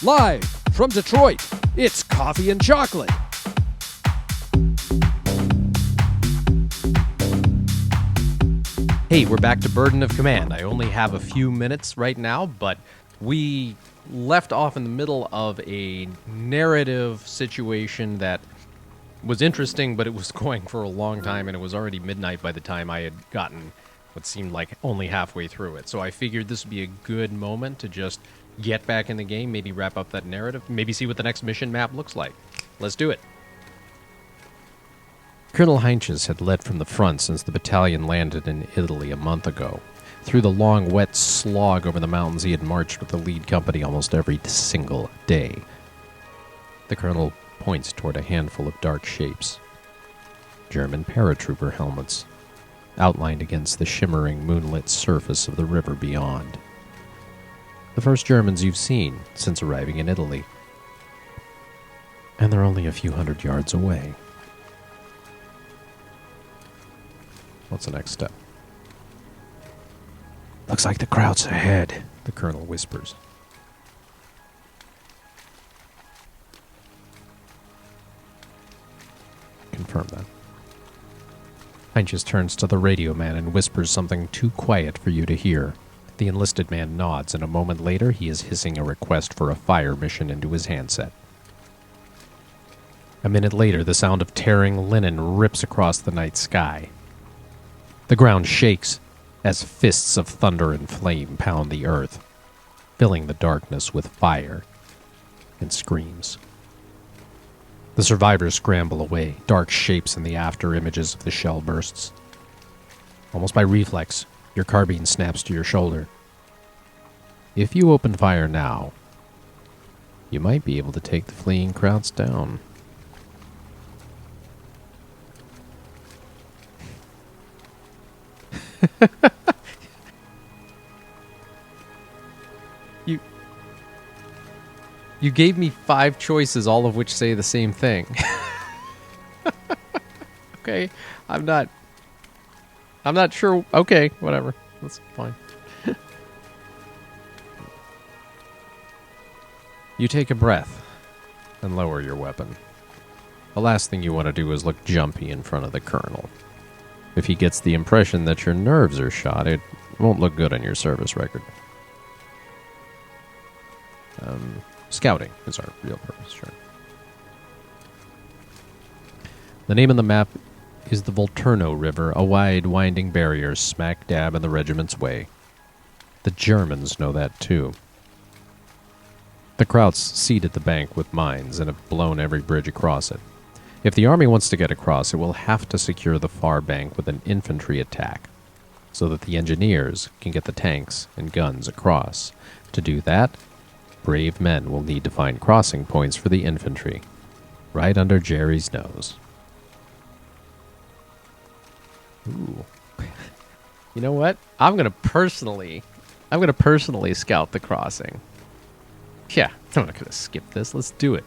Live from Detroit, it's Coffee and Chocolate. Hey, we're back to Burden of Command. I only have a few minutes right now, but we left off in the middle of a narrative situation that was interesting, but it was going for a long time, and it was already midnight by the time I had gotten what seemed like only halfway through it. So I figured this would be a good moment to just get back in the game, maybe wrap up that narrative, maybe see what the next mission map looks like. Let's do it. Colonel Heinches had led from the front since the battalion landed in Italy a month ago. Through the long, wet slog over the mountains, he had marched with the lead company almost every single day. The colonel points toward a handful of dark shapes. German paratrooper helmets, outlined against the shimmering moonlit surface of the river beyond. The first Germans you've seen since arriving in Italy. And they're only a few hundred yards away. What's the next step? Looks like the crowd's ahead, the colonel whispers. Confirm that. Heinches turns to the radio man and whispers something too quiet for you to hear. The enlisted man nods, and a moment later he is hissing a request for a fire mission into his handset. A minute later, the sound of tearing linen rips across the night sky. The ground shakes as fists of thunder and flame pound the earth, filling the darkness with fire and screams. The survivors scramble away, dark shapes in the after images of the shell bursts. Almost by reflex, your carbine snaps to your shoulder. If you open fire now, you might be able to take the fleeing crowds down. You gave me 5 choices, all of which say the same thing. Okay, I'm not sure. Okay, whatever. That's fine. You take a breath and lower your weapon. The last thing you want to do is look jumpy in front of the colonel. If he gets the impression that your nerves are shot, it won't look good on your service record. Scouting is our real purpose, sure. The name of the map is the Volturno River, a wide, winding barrier smack dab in the regiment's way. The Germans know that, too. The Krauts seeded the bank with mines and have blown every bridge across it. If the army wants to get across, it will have to secure the far bank with an infantry attack, so that the engineers can get the tanks and guns across. To do that, brave men will need to find crossing points for the infantry, right under Jerry's nose. Ooh. You know what? I'm gonna personally scout the crossing. Yeah, I'm not gonna skip this. Let's do it.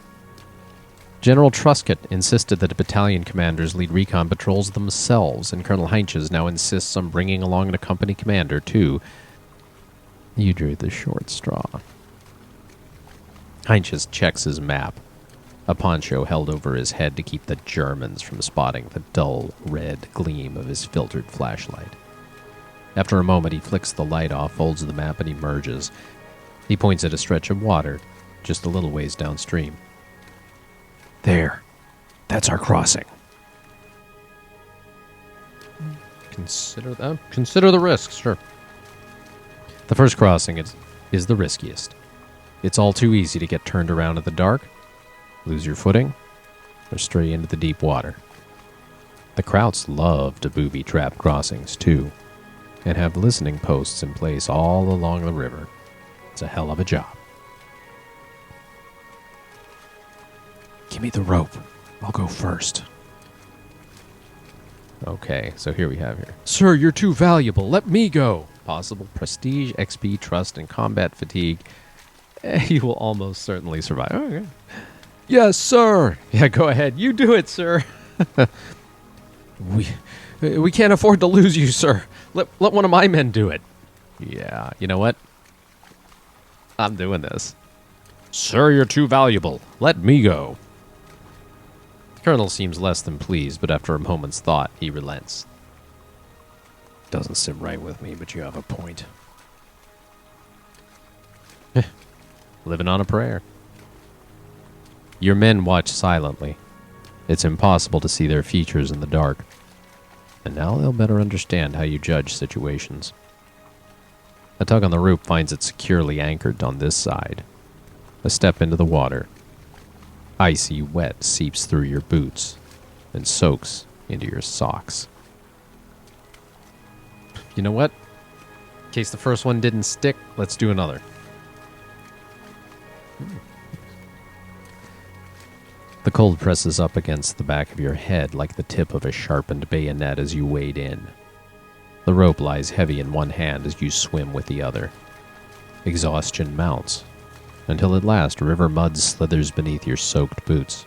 General Truscott insisted that the battalion commanders lead recon patrols themselves, and Colonel Heinches now insists on bringing along a company commander, too. You drew the short straw. Heinches checks his map, a poncho held over his head to keep the Germans from spotting the dull red gleam of his filtered flashlight. After a moment, he flicks the light off, folds the map, and emerges. He points at a stretch of water, just a little ways downstream. There. That's our crossing. Consider the risks, sure. The first crossing is the riskiest. It's all too easy to get turned around in the dark, lose your footing, or stray into the deep water. The Krauts love to booby-trap crossings, too, and have listening posts in place all along the river. It's a hell of a job. Give me the rope. I'll go first. Okay, so here we have here. Sir, you're too valuable. Let me go. Possible prestige, XP, trust, and combat fatigue. You will almost certainly survive. Okay. Yes, sir. Yeah, go ahead. You do it, sir. We can't afford to lose you, sir. Let one of my men do it. Yeah, you know what? I'm doing this. Sir, you're too valuable. Let me go. The colonel seems less than pleased, but after a moment's thought, he relents. Doesn't sit right with me, but you have a point. Living on a prayer. Your men watch silently. It's impossible to see their features in the dark. And now they'll better understand how you judge situations. A tug on the rope finds it securely anchored on this side. A step into the water. Icy wet seeps through your boots and soaks into your socks. You know what? In case the first one didn't stick, let's do another. The cold presses up against the back of your head like the tip of a sharpened bayonet as you wade in. The rope lies heavy in one hand as you swim with the other. Exhaustion mounts, until at last river mud slithers beneath your soaked boots.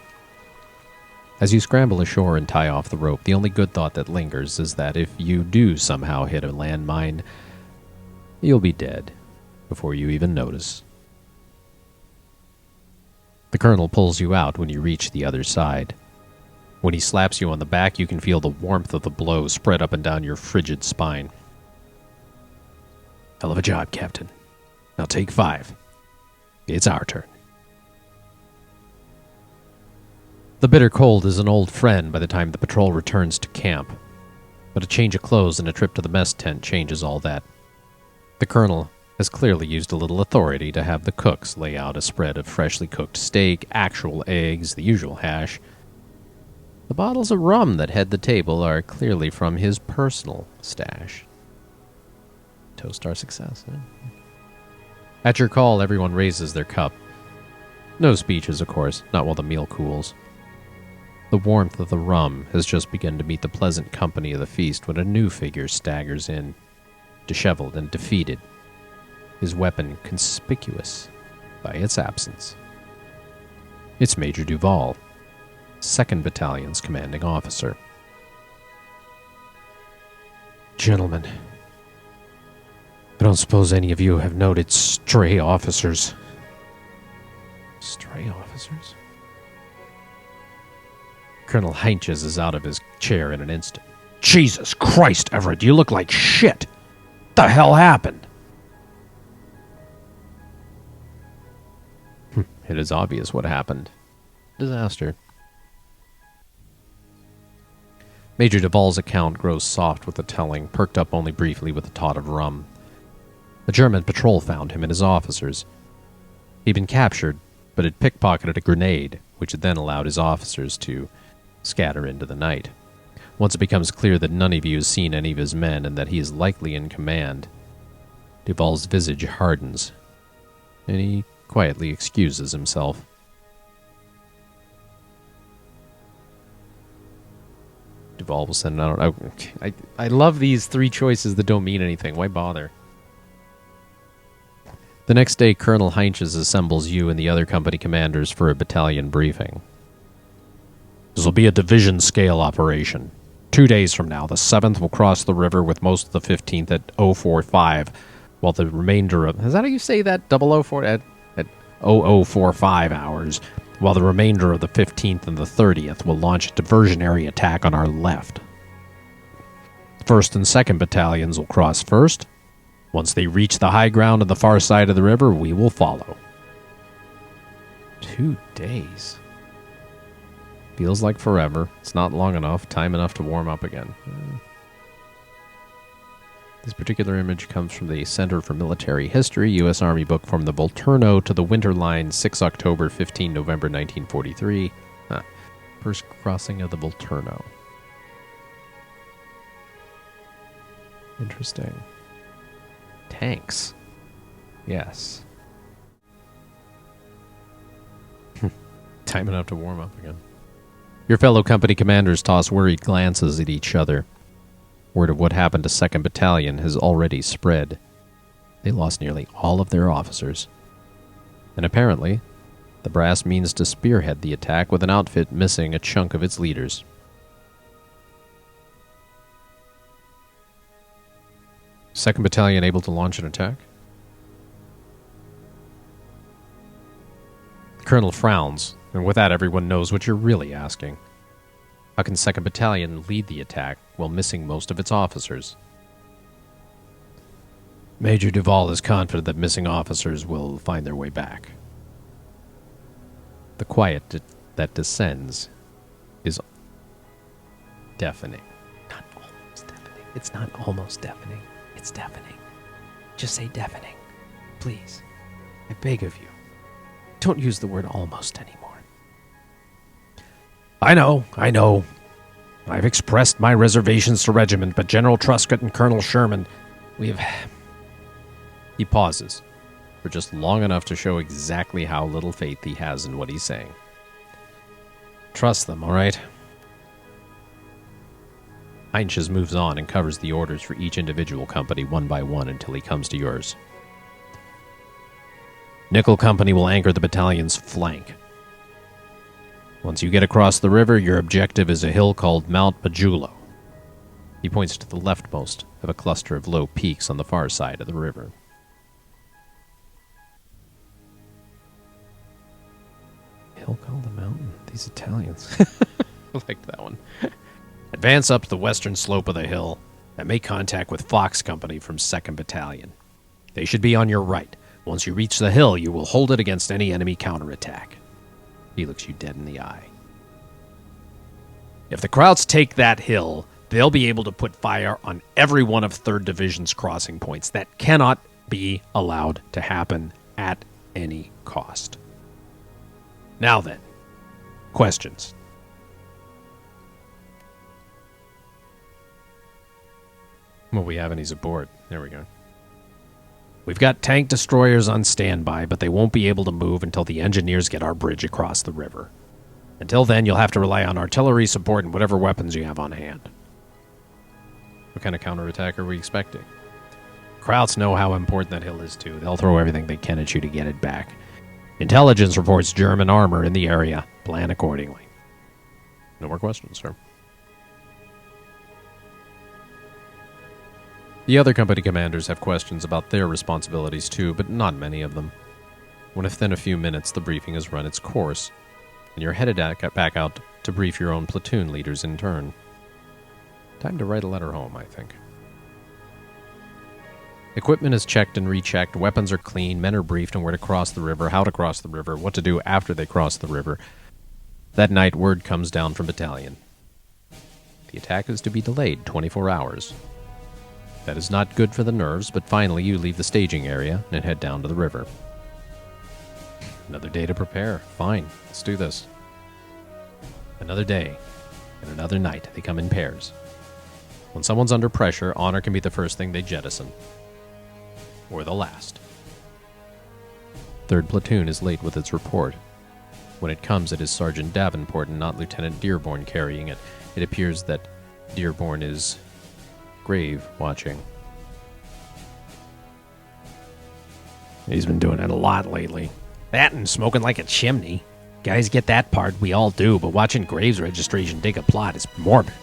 As you scramble ashore and tie off the rope, the only good thought that lingers is that if you do somehow hit a landmine, you'll be dead before you even notice. The colonel pulls you out when you reach the other side. When he slaps you on the back, you can feel the warmth of the blow spread up and down your frigid spine. Hell of a job, Captain. Now take 5. It's our turn. The bitter cold is an old friend by the time the patrol returns to camp. But a change of clothes and a trip to the mess tent changes all that. The colonel has clearly used a little authority to have the cooks lay out a spread of freshly cooked steak, actual eggs, the usual hash. The bottles of rum that head the table are clearly from his personal stash. Toast our success. At your call, everyone raises their cup. No speeches, of course, not while the meal cools. The warmth of the rum has just begun to meet the pleasant company of the feast when a new figure staggers in, disheveled and defeated, his weapon conspicuous by its absence. It's Major Duval, 2nd Battalion's commanding officer. Gentlemen, I don't suppose any of you have noted stray officers. Stray officers? Colonel Heinches is out of his chair in an instant. Jesus Christ, Everett, you look like shit! What the hell happened? It is obvious what happened. Disaster. Major Duval's account grows soft with the telling, perked up only briefly with a tot of rum. A German patrol found him and his officers. He'd been captured, but had pickpocketed a grenade, which had then allowed his officers to scatter into the night. Once it becomes clear that none of you has seen any of his men and that he is likely in command, Duval's visage hardens, and he quietly excuses himself. Duval will send out... I love these 3 choices that don't mean anything. Why bother? The next day, Colonel Heinches assembles you and the other company commanders for a battalion briefing. This will be a division-scale operation. 2 days from now, the 7th will cross the river with most of the 15th at 045, while the remainder of... Is that how you say that? 004? At 0045 hours, while the remainder of the 15th and the 30th will launch a diversionary attack on our left. 1st and 2nd Battalions will cross first. Once they reach the high ground on the far side of the river, we will follow. 2 days. Feels like forever. It's not long enough, time enough to warm up again. This particular image comes from the Center for Military History, U.S. Army book From the Volturno to the Winter Line, 6 October, 15 November 1943. First crossing of the Volturno. Interesting. Tanks. Yes. Time enough to warm up again. Your fellow company commanders toss worried glances at each other. Word of what happened to 2nd Battalion has already spread. They lost nearly all of their officers. And apparently, the brass means to spearhead the attack with an outfit missing a chunk of its leaders. Second Battalion able to launch an attack? Colonel frowns, and with that everyone knows what you're really asking. How can 2nd Battalion lead the attack while missing most of its officers? Major Duval is confident that missing officers will find their way back. The quiet that descends is deafening. Not almost deafening. It's not almost deafening. It's deafening. Just say deafening. Please. I beg of you. Don't use the word almost anymore. I know. I've expressed my reservations to regiment, but General Truscott and Colonel Sherman, He pauses, for just long enough to show exactly how little faith he has in what he's saying. Trust them, all right? Heinches moves on and covers the orders for each individual company one by one until he comes to yours. Nickel Company will anchor the battalion's flank. Once you get across the river, your objective is a hill called Mount Majulo. He points to the leftmost of a cluster of low peaks on the far side of the river. Hill called the mountain. These Italians. I liked that one. Advance up the western slope of the hill and make contact with Fox Company from 2nd Battalion. They should be on your right. Once you reach the hill, you will hold it against any enemy counterattack. He looks you dead in the eye. If the Krauts take that hill, they'll be able to put fire on every one of 3rd Division's crossing points. That cannot be allowed to happen at any cost. Now then, questions. Well, we have any's aboard. There we go. We've got tank destroyers on standby, but they won't be able to move until the engineers get our bridge across the river. Until then, you'll have to rely on artillery support and whatever weapons you have on hand. What kind of counterattack are we expecting? Krauts know how important that hill is, too. They'll throw everything they can at you to get it back. Intelligence reports German armor in the area. Plan accordingly. No more questions, sir. The other company commanders have questions about their responsibilities too, but not many of them. When within a few minutes the briefing has run its course, and you're headed back out to brief your own platoon leaders in turn. Time to write a letter home, I think. Equipment is checked and rechecked, weapons are clean, men are briefed on where to cross the river, how to cross the river, what to do after they cross the river. That night, word comes down from battalion. The attack is to be delayed 24 hours. That is not good for the nerves, but finally you leave the staging area and head down to the river. Another day to prepare. Fine, let's do this. Another day and another night. They come in pairs. When someone's under pressure, honor can be the first thing they jettison. Or the last. 3rd Platoon is late with its report. When it comes, it is Sergeant Davenport and not Lieutenant Dearborn carrying it. It appears that Dearborn is grave watching. He's been doing it a lot lately. That and smoking like a chimney. Guys get that part, we all do, but watching Graves registration dig a plot is morbid.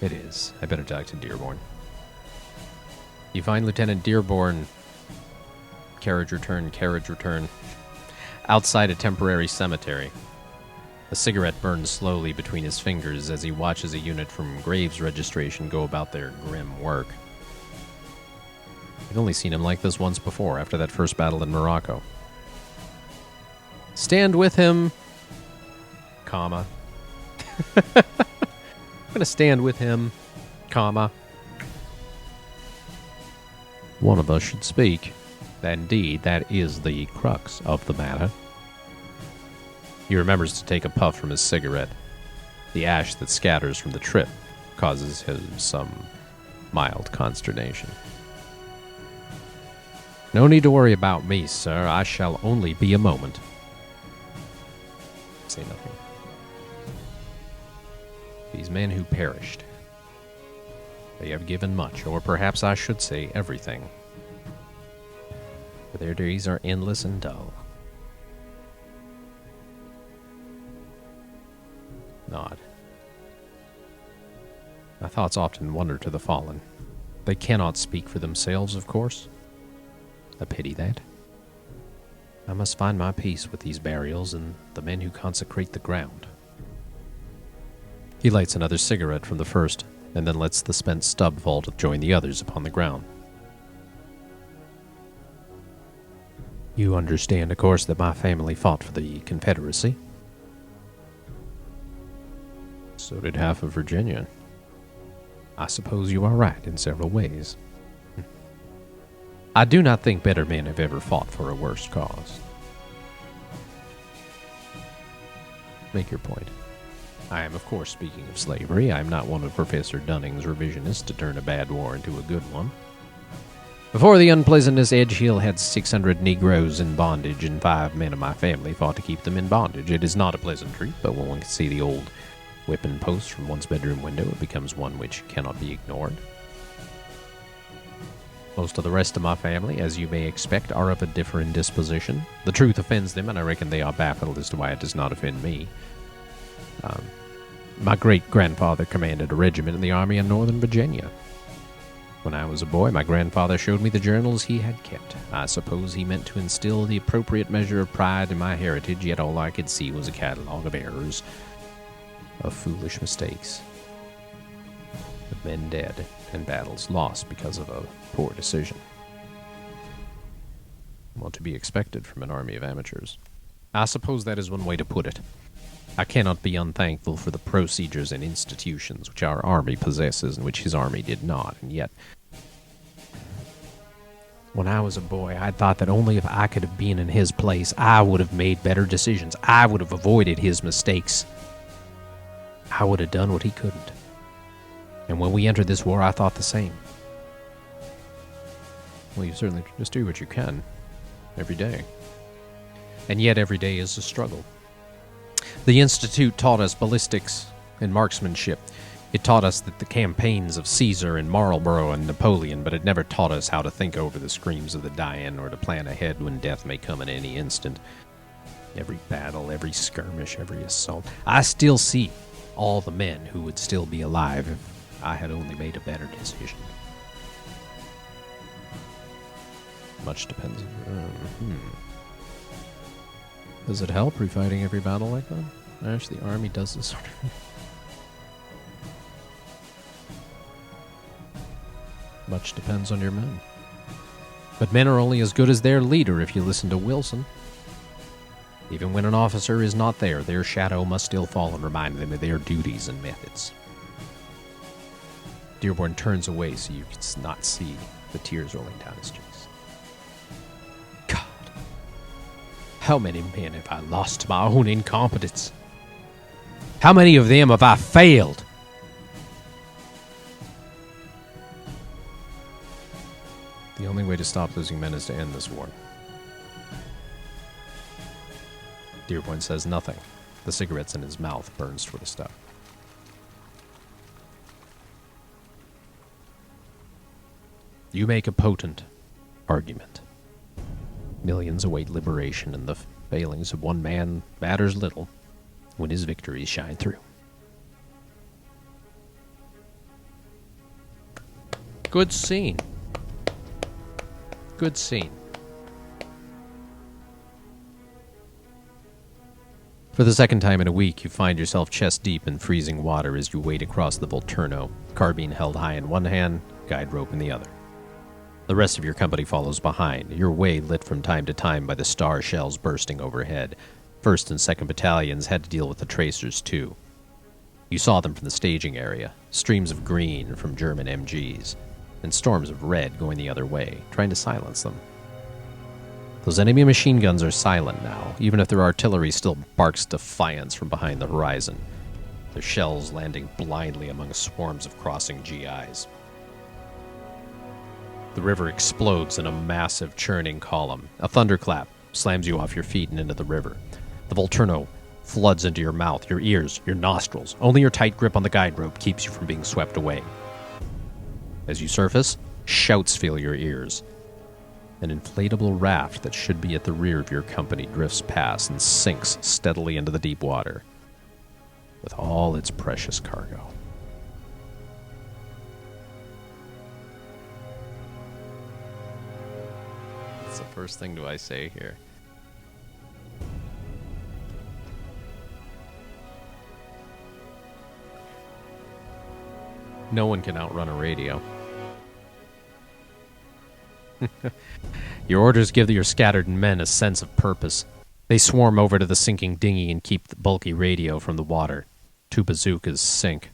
It is. I better talk to Dearborn. You find Lieutenant Dearborn, carriage return, outside a temporary cemetery. A cigarette burns slowly between his fingers as he watches a unit from Graves registration go about their grim work. I've only seen him like this once before, after that first battle in Morocco. Stand with him, comma. I'm gonna stand with him, comma. One of us should speak. Indeed, that is the crux of the matter. He remembers to take a puff from his cigarette. The ash that scatters from the trip causes him some mild consternation. No need to worry about me, sir. I shall only be a moment. Say nothing. These men who perished, they have given much, or perhaps I should say everything. For their days are endless and dull. Nod. My thoughts often wander to the fallen. They cannot speak for themselves, of course. I pity that. I must find my peace with these burials and the men who consecrate the ground. He lights another cigarette from the first, and then lets the spent stub fall to join the others upon the ground. You understand, of course, that my family fought for the Confederacy. So did half of Virginia. I suppose you are right in several ways. I do not think better men have ever fought for a worse cause. Make your point. I am, of course, speaking of slavery. I am not one of Professor Dunning's revisionists to turn a bad war into a good one. Before the unpleasantness, Edge Hill had 600 Negroes in bondage, and 5 men of my family fought to keep them in bondage. It is not a pleasant treat, but when one can see the old whipping post from one's bedroom window, it becomes one which cannot be ignored. Most of the rest of my family, as you may expect, are of a different disposition. The truth offends them, and I reckon they are baffled as to why it does not offend me. My great-grandfather commanded a regiment in the army in Northern Virginia. When I was a boy, my grandfather showed me the journals he had kept. I suppose he meant to instill the appropriate measure of pride in my heritage, yet all I could see was a catalog of errors, of foolish mistakes, of men dead and battles lost because of a poor decision. Well, to be expected from an army of amateurs. I suppose that is one way to put it. I cannot be unthankful for the procedures and institutions which our army possesses and which his army did not, and yet, when I was a boy, I thought that only if I could have been in his place, I would have made better decisions. I would have avoided his mistakes. I would have done what he couldn't. And when we entered this war, I thought the same. Well, you certainly just do what you can every day. And yet every day is a struggle. The Institute taught us ballistics and marksmanship. It taught us that the campaigns of Caesar and Marlborough and Napoleon, but it never taught us how to think over the screams of the dying or to plan ahead when death may come at any instant. Every battle, every skirmish, every assault. I still see all the men who would still be alive if I had only made a better decision. Much depends on... Does it help refighting every battle like that? Actually, the army does this sort of thing. Much depends on your men. But men are only as good as their leader if you listen to Wilson. Even when an officer is not there, their shadow must still fall and remind them of their duties and methods. Dearborn turns away so you can not see the tears rolling down his cheeks. God, how many men have I lost to my own incompetence? How many of them have I failed? The only way to stop losing men is to end this war. Dearborn says nothing. The cigarettes in his mouth burns toward a stop. You make a potent argument. Millions await liberation, and the failings of one man matters little when his victories shine through. Good scene. Good scene. For the second time in a week, you find yourself chest deep in freezing water as you wade across the Volturno, carbine held high in one hand, guide rope in the other. The rest of your company follows behind, your way lit from time to time by the star shells bursting overhead. 1st and 2nd Battalions had to deal with the tracers, too. You saw them from the staging area, streams of green from German MGs, and storms of red going the other way, trying to silence them. Those enemy machine guns are silent now, even if their artillery still barks defiance from behind the horizon, their shells landing blindly among swarms of crossing GIs. The river explodes in a massive churning column. A thunderclap slams you off your feet and into the river. The Volturno floods into your mouth, your ears, your nostrils. Only your tight grip on the guide rope keeps you from being swept away. As you surface, shouts fill your ears. An inflatable raft that should be at the rear of your company drifts past and sinks steadily into the deep water with all its precious cargo. What's the first thing do I say here? No one can outrun a radio. Your orders give your scattered men a sense of purpose. They swarm over to the sinking dinghy and keep the bulky radio from the water. 2 bazookas sink.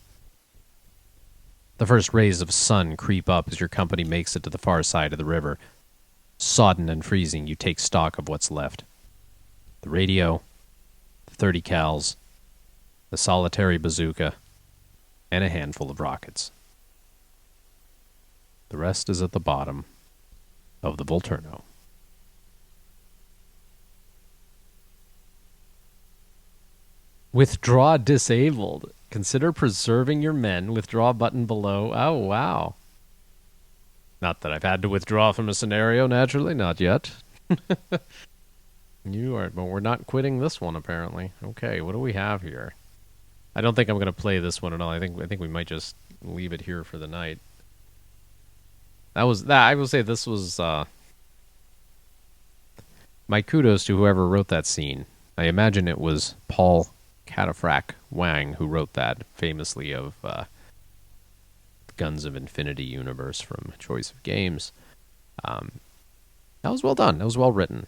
The first rays of sun creep up as your company makes it to the far side of the river. Sodden and freezing, you take stock of what's left. The radio, the 30 cals, the solitary bazooka, and a handful of rockets. The rest is at the bottom of the Volturno. Withdraw disabled. Consider preserving your men. Withdraw button below. Oh, wow. Not that I've had to withdraw from a scenario, naturally. Not yet. You are, but we're not quitting this one, apparently. Okay, what do we have here? I don't think I'm going to play this one at all. I think we might just leave it here for the night. That was that. I will say this was my kudos to whoever wrote that scene. I imagine it was Paul Catafrac Wang who wrote that, famously of Guns of Infinity universe from Choice of Games. That was well done. That was well written.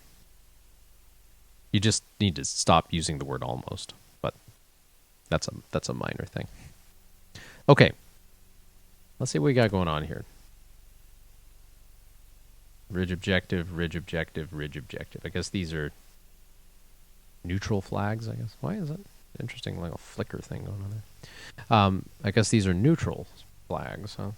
You just need to stop using the word almost, but that's a minor thing. Okay, let's see what we got going on here. Ridge objective, ridge objective, ridge objective. I guess these are neutral flags, I guess. Why is it? Interesting, like a flicker thing going on there. I guess these are neutral flags, huh?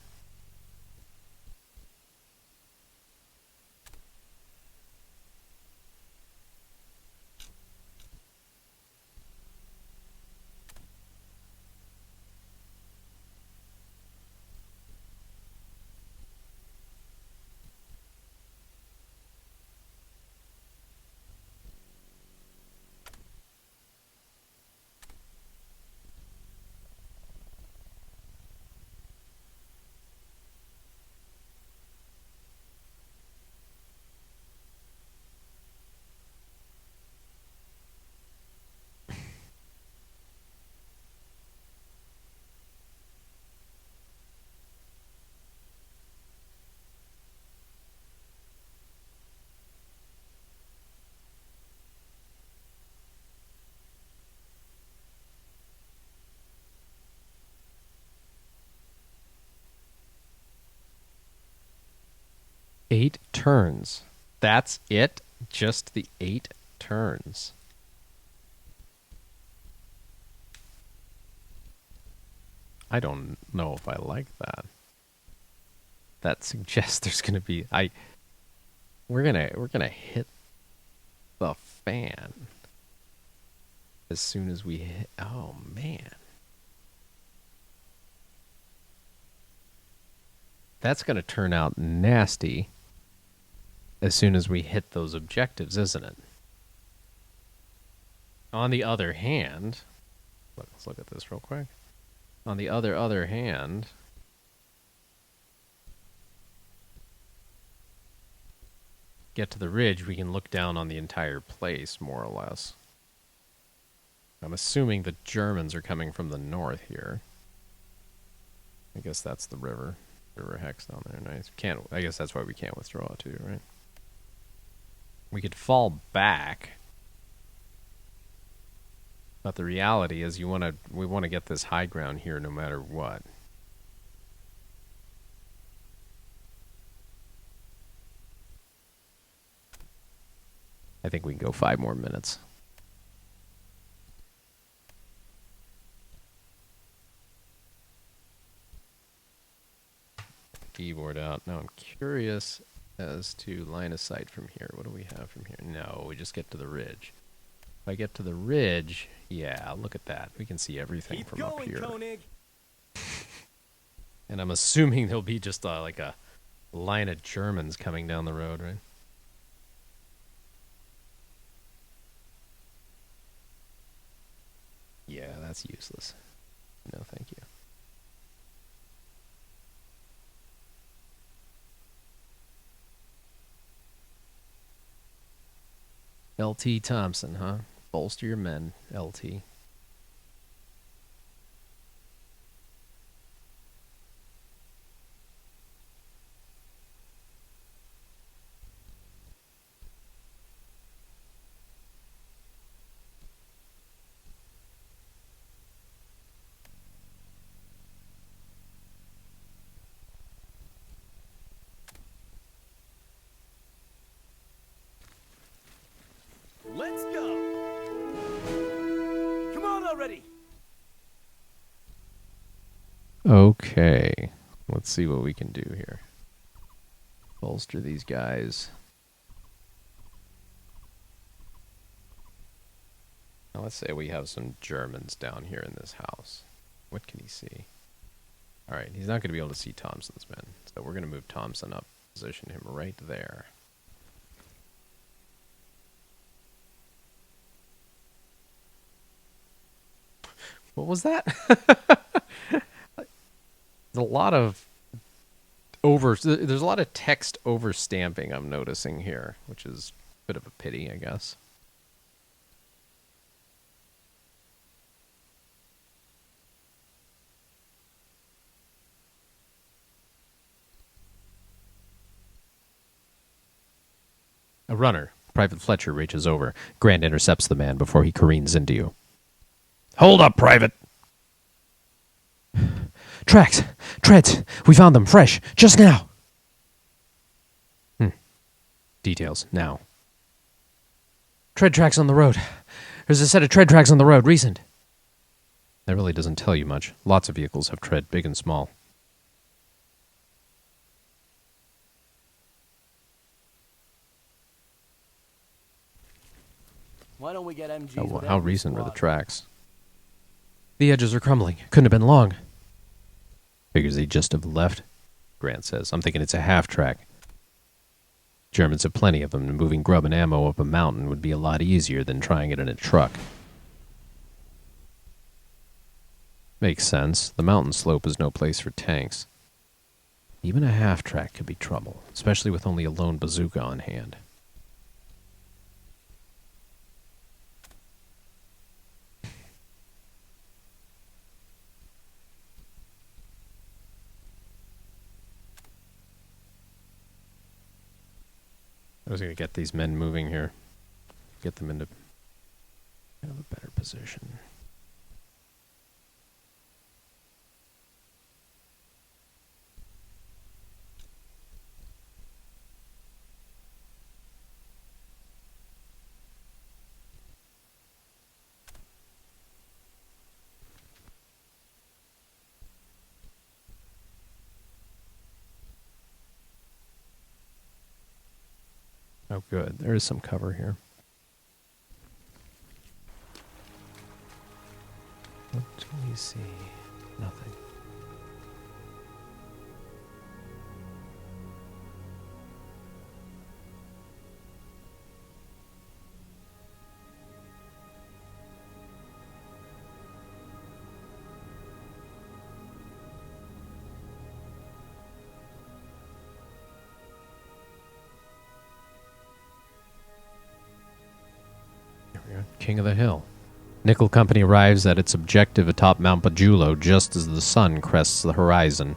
Eight turns. That's it? Just the 8 turns. I don't know if I like that. That suggests there's gonna be we're gonna hit the fan as soon as we hit. Oh man. That's gonna turn out nasty as soon as we hit those objectives, isn't it? On the other hand, let's look at this real quick. On the other hand, get to the ridge, we can look down on the entire place, more or less. I'm assuming the Germans are coming from the north here. I guess that's the river hex down there. Nice. I guess that's why we can't withdraw too, right? We could fall back, but the reality is we want to get this high ground here no matter what. I think we can go 5 more minutes. Keyboard out. Now I'm curious as to line of sight from here. What do we have from here? No, we just get to the ridge. If I get to the ridge, yeah, look at that. We can see everything from up here. Koenig. And I'm assuming there'll be just like a line of Germans coming down the road, right? Yeah, that's useless. No, thank you. LT Thompson, huh? Bolster your men, LT. Let's go! Come on already! Okay. Let's see what we can do here. Bolster these guys. Now let's say we have some Germans down here in this house. What can he see? Alright, he's not going to be able to see Thompson's men. So we're going to move Thompson up, position him right there. What was that? There's a lot of there's a lot of text overstamping I'm noticing here, which is a bit of a pity, I guess. A runner, Private Fletcher, reaches over. Grant intercepts the man before he careens into you. Hold up, Private! Tracks! Treads! We found them fresh, just now! Details, now. Tread tracks on the road. There's a set of tread tracks on the road, recent. That really doesn't tell you much. Lots of vehicles have tread, big and small. Why don't we get MGs with How every recent were the squad? tracks? The edges are crumbling. Couldn't have been long. Figures they just have left, Grant says. I'm thinking it's a half-track. Germans have plenty of them, and moving grub and ammo up a mountain would be a lot easier than trying it in a truck. Makes sense. The mountain slope is no place for tanks. Even a half-track could be trouble, especially with only a lone bazooka on hand. I was going to get these men moving here. Get them into kind of a better position. Oh, good. There is some cover here. What do we see? Nothing. King of the Hill. Nickel Company arrives at its objective atop Mount Pajulo just as the sun crests the horizon.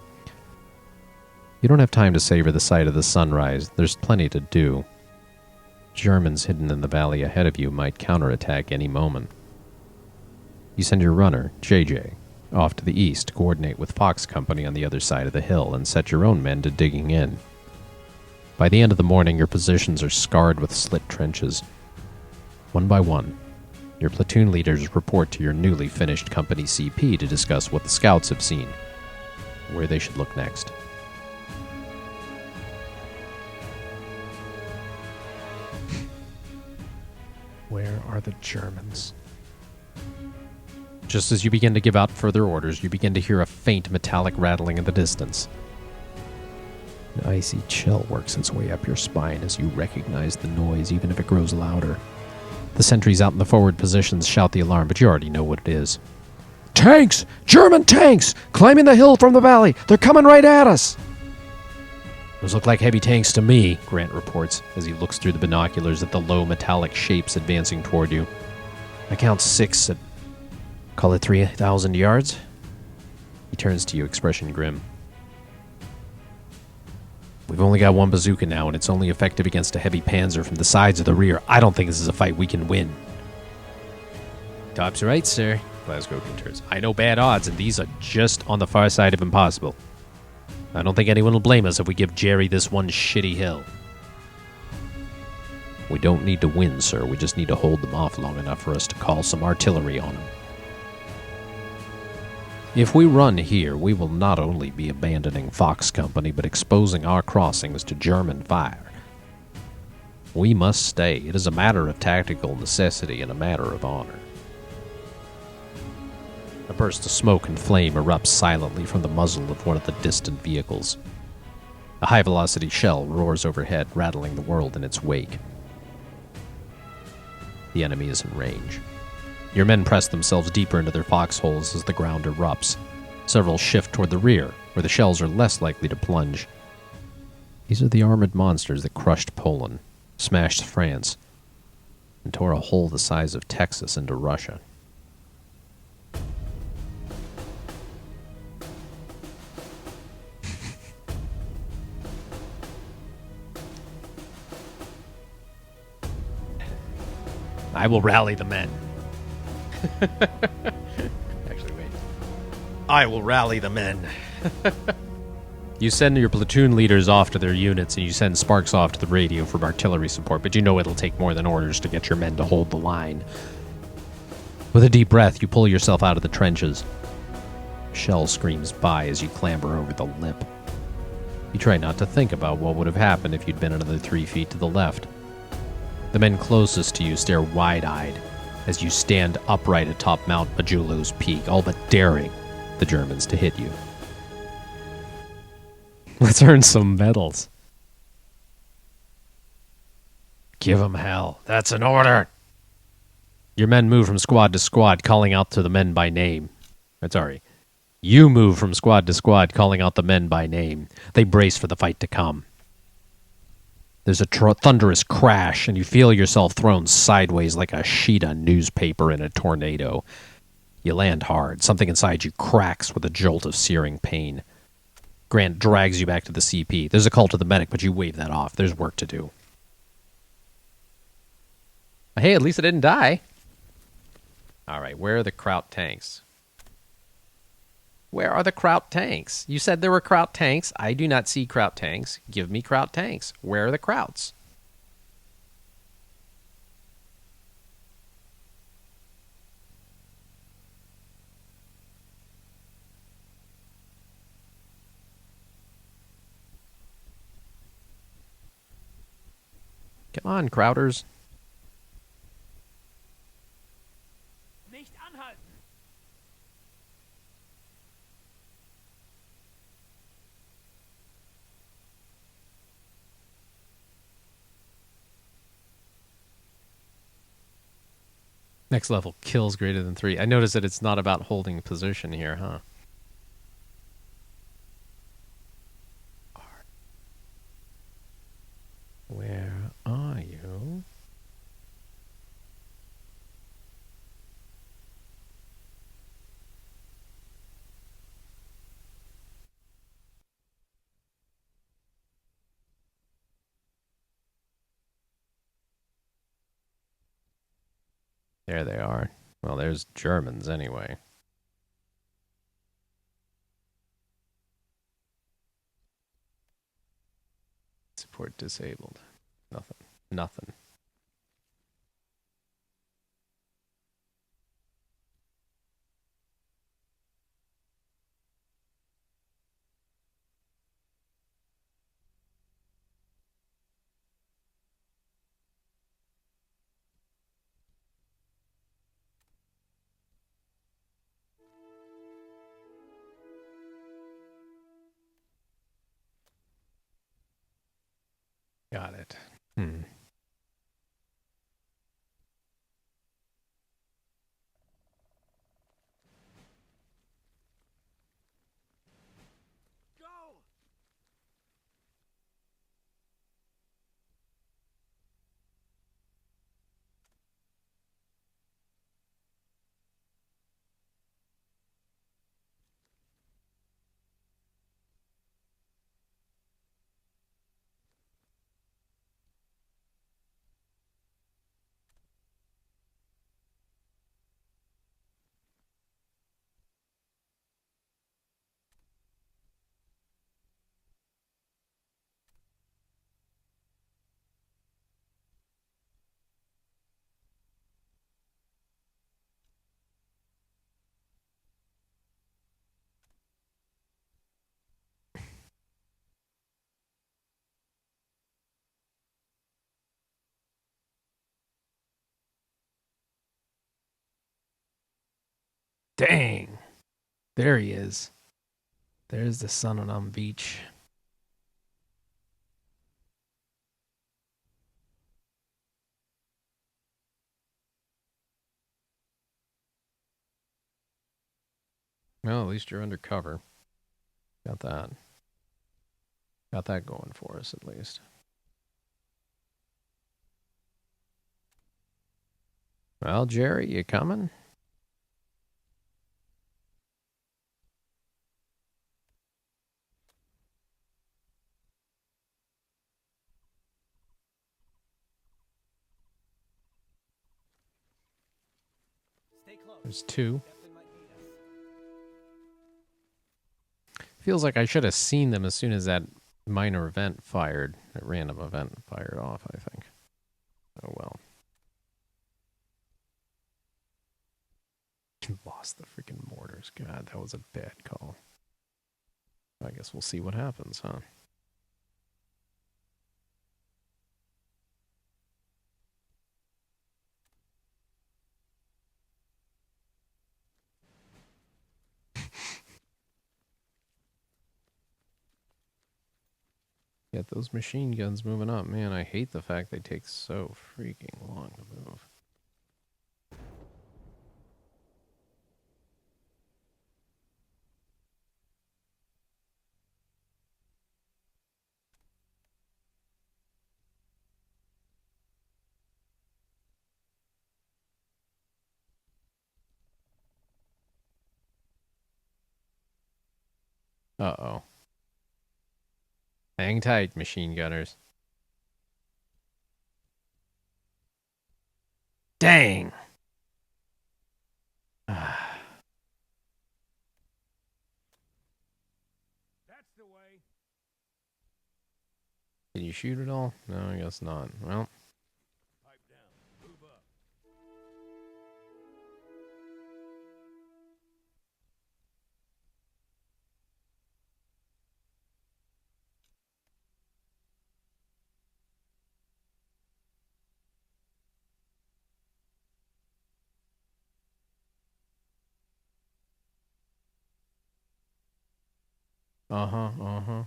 You don't have time to savor the sight of the sunrise. There's plenty to do. Germans hidden in the valley ahead of you might counterattack any moment. You send your runner, JJ, off to the east to coordinate with Fox Company on the other side of the hill and set your own men to digging in. By the end of the morning, your positions are scarred with slit trenches. One by one, your platoon leaders report to your newly finished company CP to discuss what the scouts have seen, where they should look next. Where are the Germans? Just as you begin to give out further orders, you begin to hear a faint metallic rattling in the distance. An icy chill works its way up your spine as you recognize the noise, even if it grows louder. The sentries out in the forward positions shout the alarm, but you already know what it is. Tanks! German tanks! Climbing the hill from the valley! They're coming right at us! Those look like heavy tanks to me, Grant reports as he looks through the binoculars at the low metallic shapes advancing toward you. I count 6 at, call it 3,000 yards. He turns to you, expression grim. We've only got one bazooka now, and it's only effective against a heavy panzer from the sides or the rear. I don't think this is a fight we can win. Top's right, sir, Glasgow concurs. I know bad odds, and these are just on the far side of impossible. I don't think anyone will blame us if we give Jerry this one shitty hill. We don't need to win, sir. We just need to hold them off long enough for us to call some artillery on them. If we run here, we will not only be abandoning Fox Company, but exposing our crossings to German fire. We must stay. It is a matter of tactical necessity and a matter of honor. A burst of smoke and flame erupts silently from the muzzle of one of the distant vehicles. A high-velocity shell roars overhead, rattling the world in its wake. The enemy is in range. Your men press themselves deeper into their foxholes as the ground erupts. Several shift toward the rear, where the shells are less likely to plunge. These are the armored monsters that crushed Poland, smashed France, and tore a hole the size of Texas into Russia. I will rally the men. Actually, wait. I will rally the men. You send your platoon leaders off to their units, and you send Sparks off to the radio for artillery support, but you know it'll take more than orders to get your men to hold the line. With a deep breath, you pull yourself out of the trenches. A shell screams by as you clamber over the lip. You try not to think about what would have happened if you'd been another 3 feet to the left. The men closest to you stare wide-eyed as you stand upright atop Mount Majulu's peak, all but daring the Germans to hit you. Let's earn some medals. Give 'em hell. That's an order. Your men move from squad to squad, calling out to the men by name. Sorry. You move from squad to squad, calling out the men by name. They brace for the fight to come. There's a thunderous crash, and you feel yourself thrown sideways like a sheet of newspaper in a tornado. You land hard. Something inside you cracks with a jolt of searing pain. Grant drags you back to the CP. There's a call to the medic, but you wave that off. There's work to do. Hey, at least I didn't die. All right, where are the Kraut tanks? Where are the Kraut tanks? You said there were Kraut tanks. I do not see Kraut tanks. Give me Kraut tanks. Where are the Krauts? Come on, Krauters. Nicht anhalten! Next level, kills greater than 3. I noticed that it's not about holding position here, huh? Where are you? There they are. Well, there's Germans anyway. Support disabled. Nothing. Nothing. Got it. Go! Dang. There he is. There's the sun on beach. Well, at least you're undercover. Got that. Got that going for us, at least. Well, Jerry, you coming? Stay close. There's two. Definitely might need us. Feels like I should have seen them as soon as that minor event fired. That random event fired off, I think. Oh, well. Lost the freaking mortars. God, that was a bad call. I guess we'll see what happens, huh? Get those machine guns moving up. Man, I hate the fact they take so freaking long to move. Uh-oh. Hang tight, machine gunners. Dang! That's the way. Can you shoot it all? No, I guess not. Well, Pipe down. Move up. uh-huh.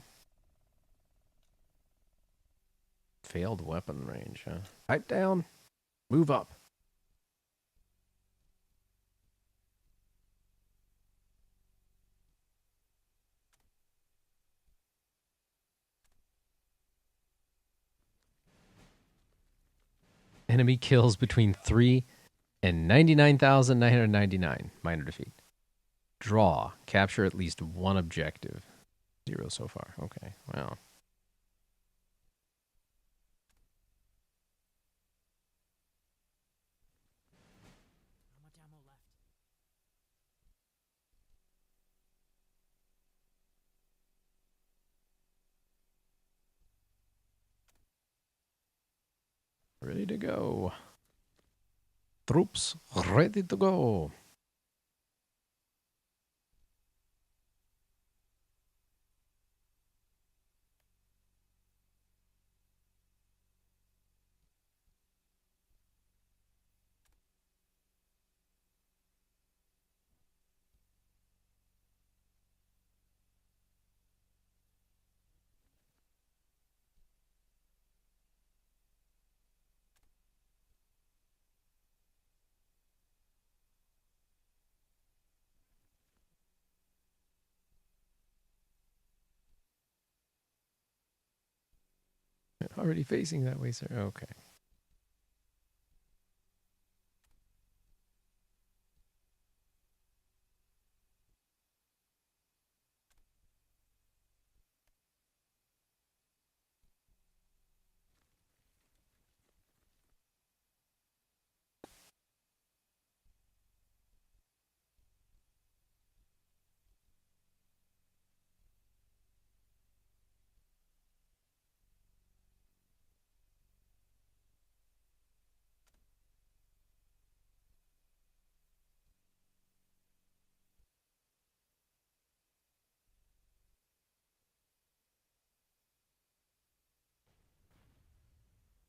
Failed weapon range, huh? Pipe down. Move up. Enemy kills between 3 and 99,999. Minor defeat. Draw. Capture at least one objective. 0 so far. Okay, well. How much ammo left? Ready to go. Troops ready to go. Already facing that way, sir. Okay.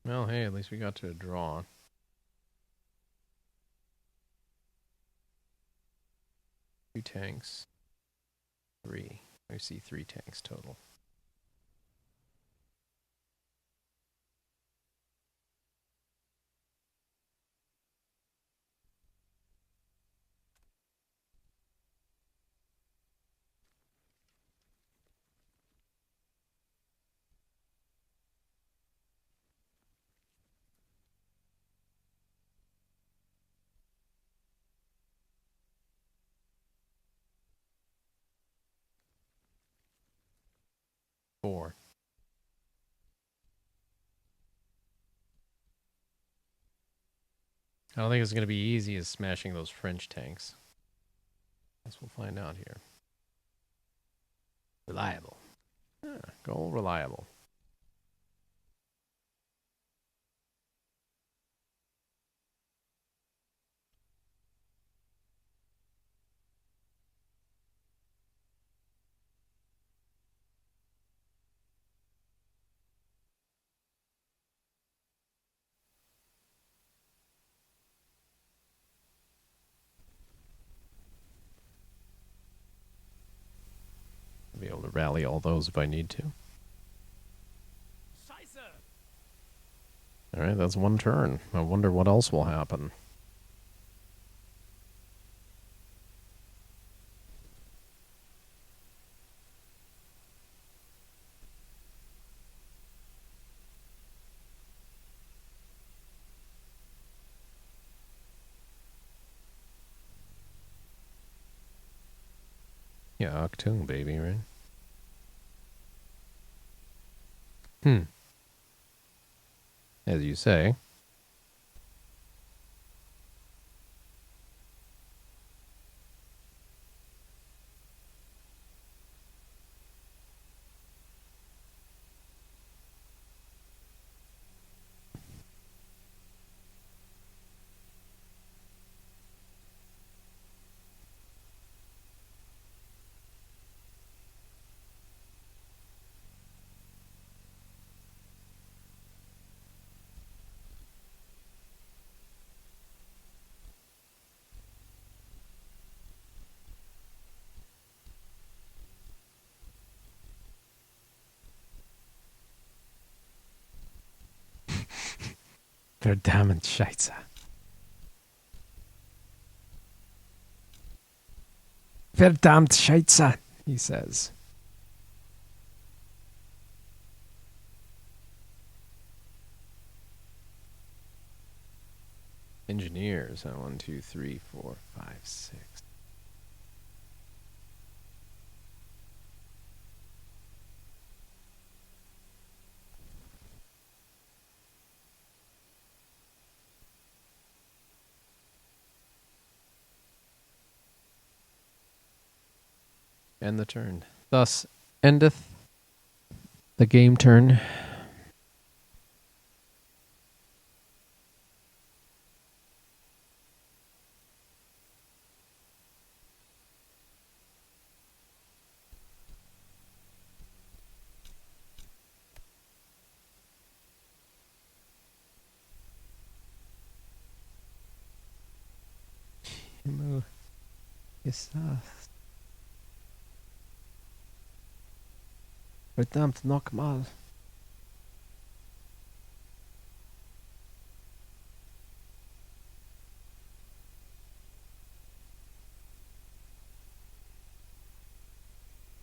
Well, hey, at least we got to a draw. tanks. 3. I see 3 tanks total. Four. I don't think it's going to be easy as smashing those French tanks. Guess we'll find out here. Reliable. Go reliable. I'll be able to rally all those if I need to. Scheiße! Alright, that's one turn. I wonder what else will happen. Yeah, Octung, baby, right? As you say. Verdammt Scheiße. Verdammt Scheiße, he says. Engineers. 1, 2, 3, 4, 5, 6. End the turn. Thus endeth the game turn. Yes, verdammt nochmal.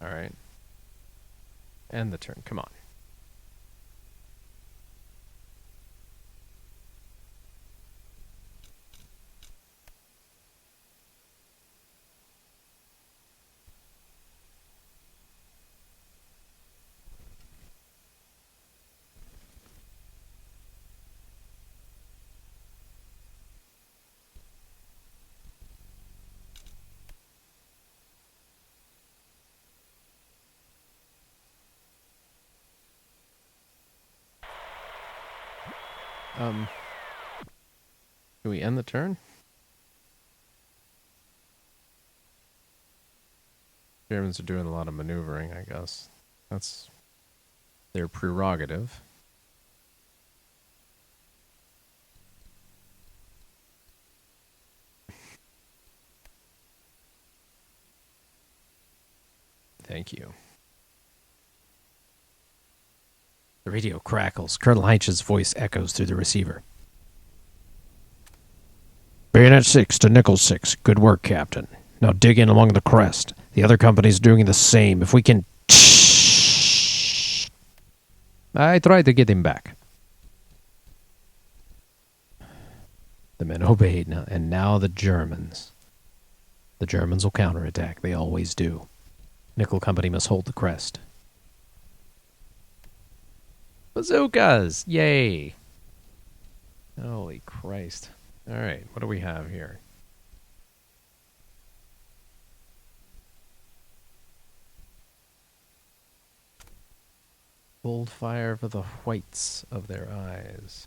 All right. End the turn. Come on. Can we end the turn? Germans are doing a lot of maneuvering, I guess. That's their prerogative. Thank you. The radio crackles. Colonel Heinz's voice echoes through the receiver. Bayonet 6 to Nickel 6. Good work, Captain. Now dig in along the crest. The other company's doing the same. If we can... I tried to get him back. The men obeyed, and now the Germans. The Germans will counterattack. They always do. Nickel Company must hold the crest. Bazookas! Yay! Holy Christ. All right, what do we have here? Bold fire for the whites of their eyes.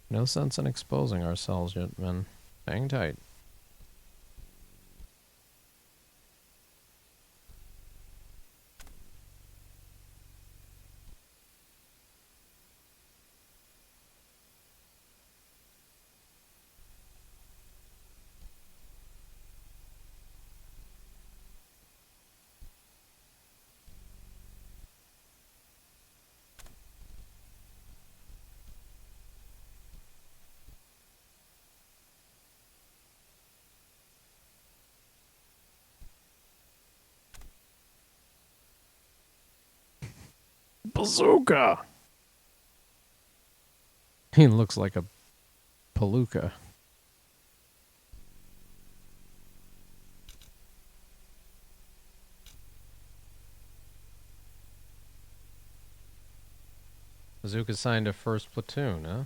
No sense in exposing ourselves yet, men. Hang tight. Bazooka! He looks like a palooka. Bazooka signed a first platoon, huh?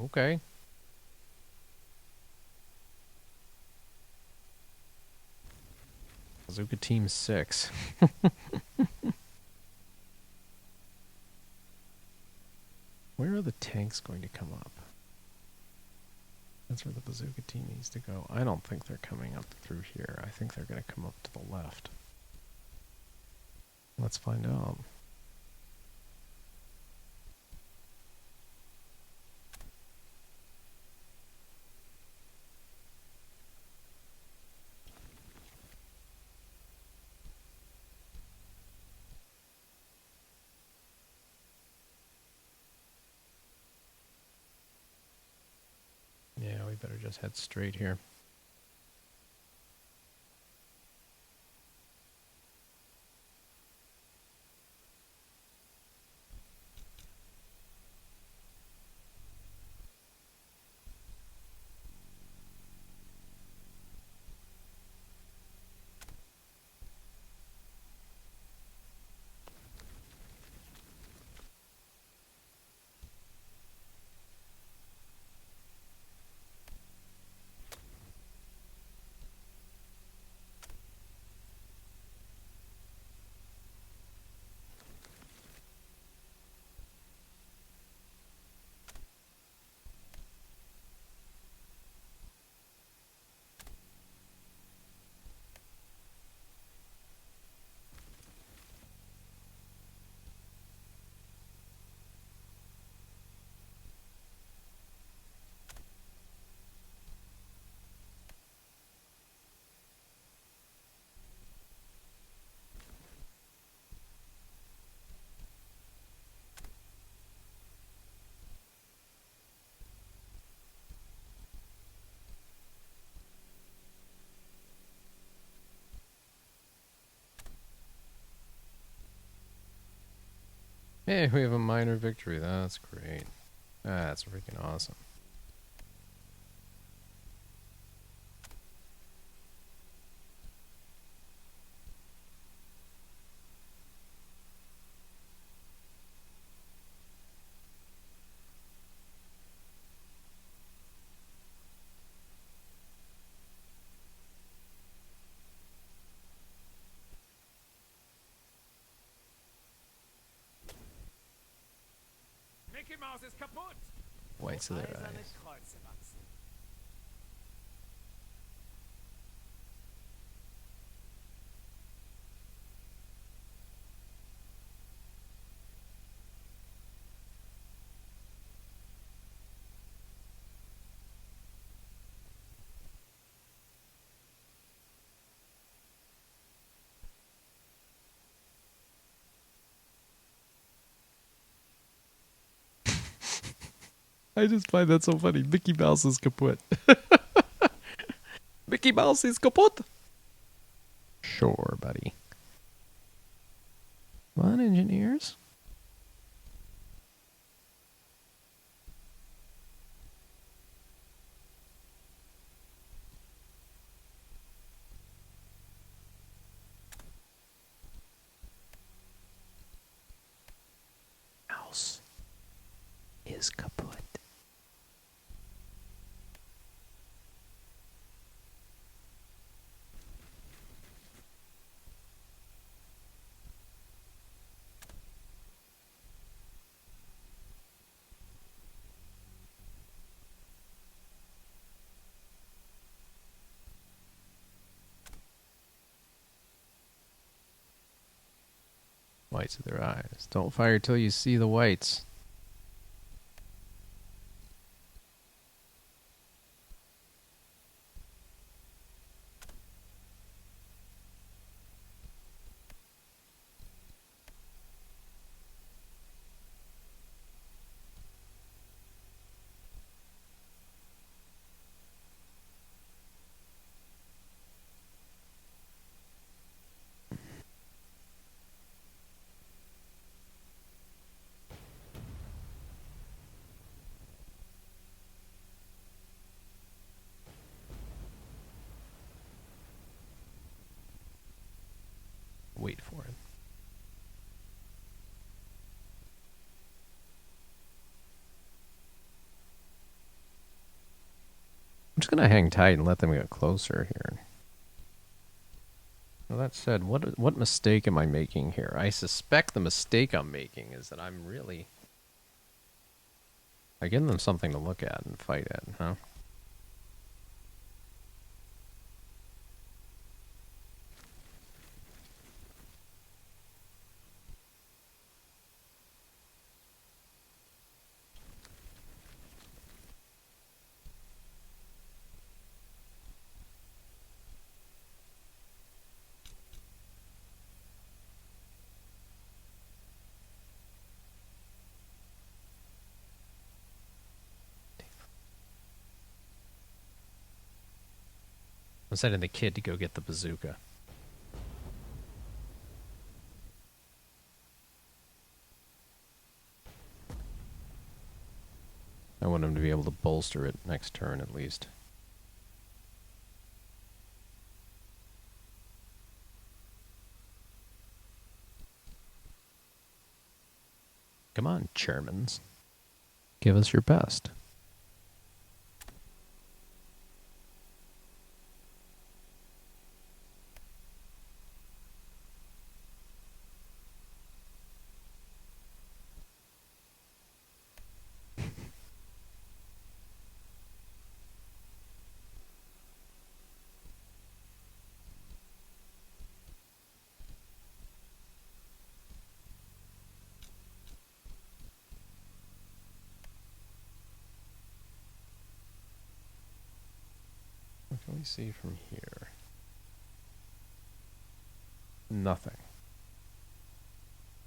Okay. Bazooka Team 6. Where are the tanks going to come up? That's where the bazooka team needs to go. I don't think they're coming up through here. I think they're going to come up to the left. Let's find out. Yeah, we better just head straight here. Hey, we have a minor victory. That's great. That's freaking awesome. Mickey Mouse ist kaputt. Whites of their Eiserne eyes. Kreuze wachsen. I just find that so funny. Mickey Mouse is kaputt. Mickey Mouse is kaputt. Sure, buddy. Come on, engineers. Mouse is kaput. Whites of their eyes. Don't fire till you see the whites. Wait for it. I'm just gonna hang tight and let them get closer here. Well, that said, what mistake am I making here? I suspect the mistake I'm making is that I give them something to look at and fight at, huh? I'm sending the kid to go get the bazooka. I want him to be able to bolster it next turn at least. Come on, Germans. Give us your best. What can we see from here? Nothing.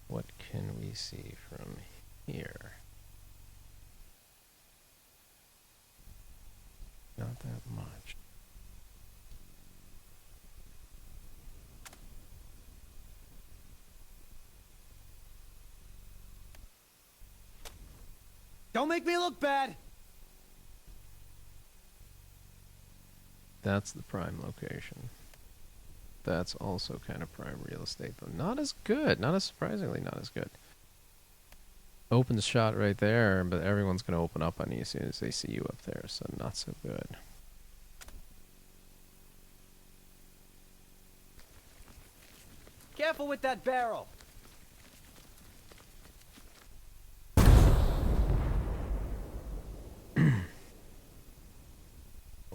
What can we see from here? Not that much. Don't make me look bad. That's the prime location. That's also kind of prime real estate, but not as good. Not as surprisingly, not as good. Open shot right there, but everyone's going to open up on you as soon as they see you up there, so not so good. Careful with that barrel.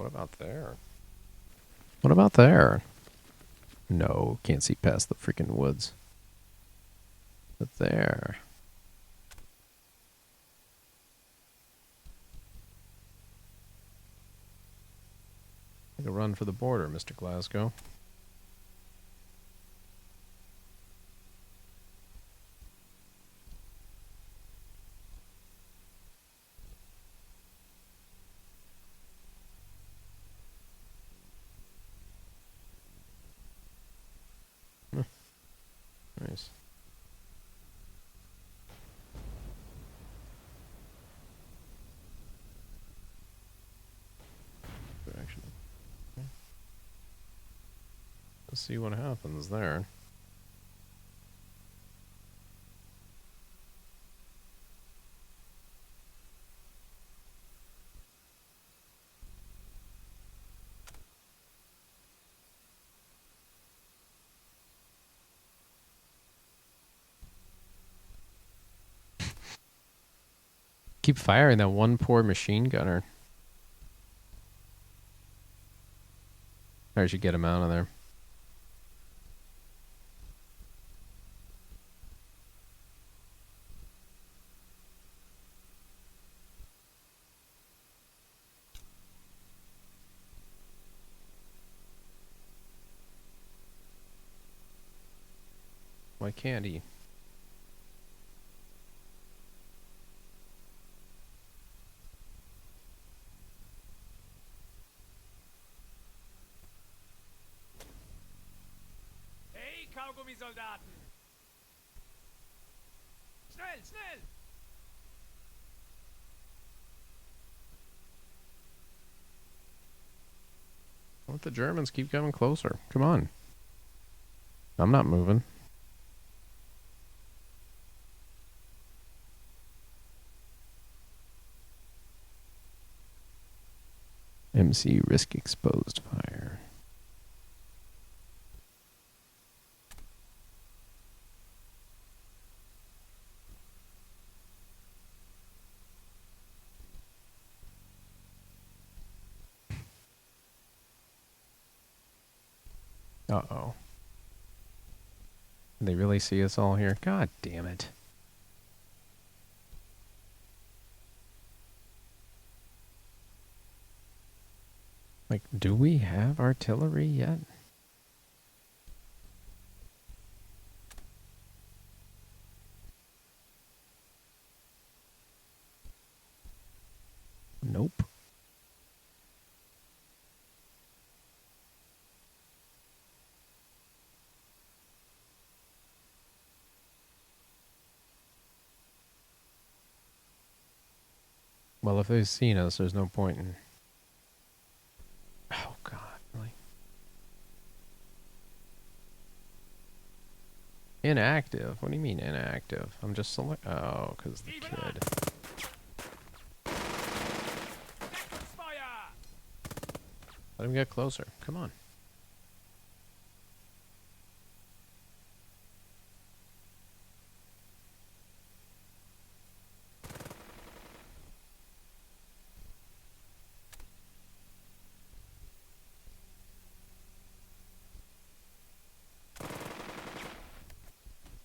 about there? What about there? No, can't see past the freaking woods. But there. Take a run for the border, Mr. Glasgow. Nice. Direction. Okay. Let's see what happens there. Keep firing that one poor machine gunner. I should get him out of there. Why can't he? Hey, Kaugummi-Soldaten! Schnell, schnell! Let the Germans keep coming closer. Come on. I'm not moving. MC risk exposed fire. Uh-oh. They really see us all here? God damn it. Like, do we have artillery yet? Nope. Well, if they've seen us, there's no point in... Oh, God, really? Inactive? What do you mean inactive? I'm just select... Oh, because the kid. Deckungsfeuer! Let him get closer. Come on.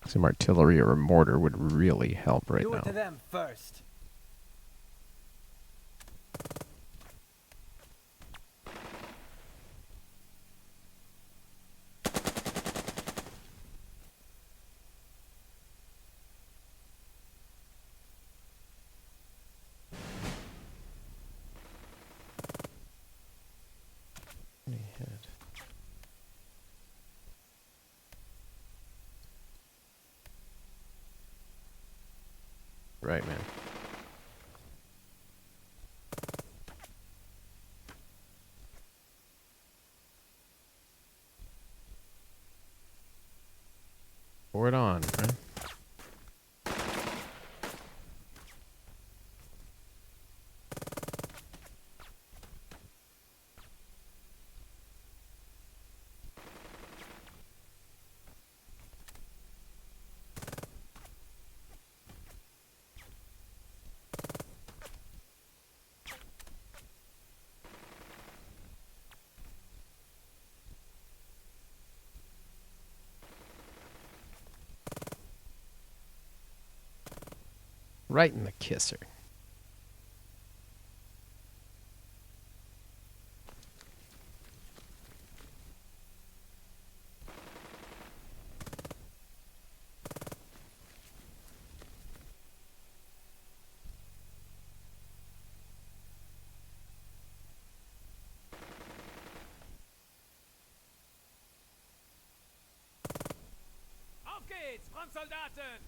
Some artillery or a mortar would really help right Do now. it to them first. Any hit. Right, man. Pour it on, right? Right in the kisser. Auf geht's, Frontsoldaten!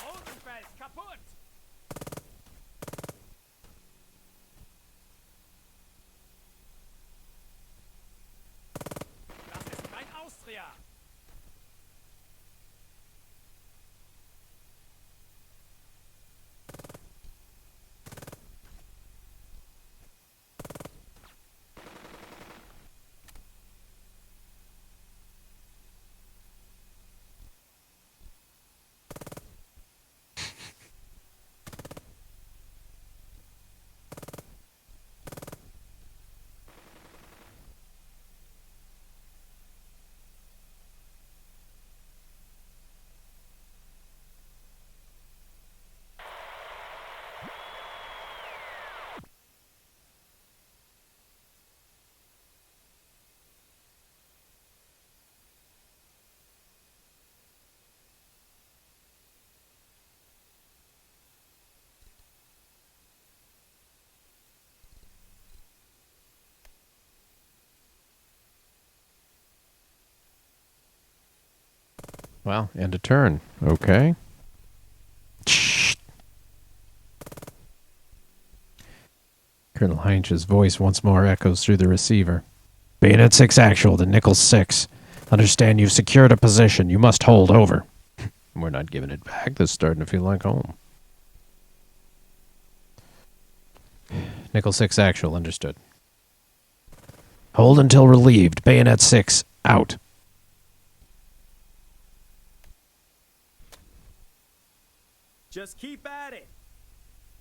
Rosenfeld kaputt! Das ist kein Austria! Well, and a turn. Okay. Colonel Heinz's voice once more echoes through the receiver. Bayonet 6 actual to Nickel 6. Understand you've secured a position. You must hold over. We're not giving it back. This is starting to feel like home. Nickel 6 actual. Understood. Hold until relieved. Bayonet 6 out. Just keep at it.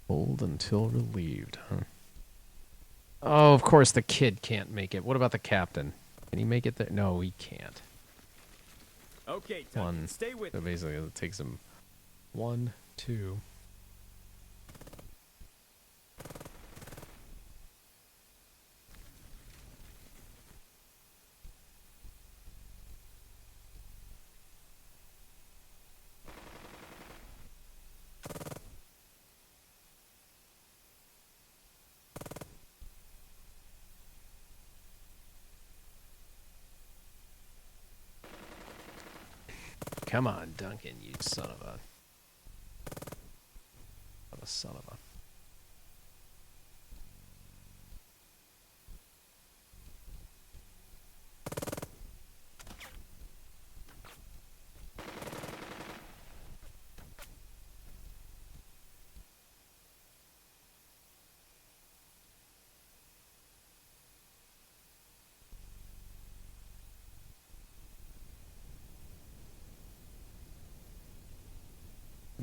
Hold until relieved, huh? Oh, of course the kid can't make it. What about the captain? Can he make it there? No, he can't. Okay, One. Tuck, stay with So me. basically it takes him 1, 2. Come on, Duncan, you son of a... son of a...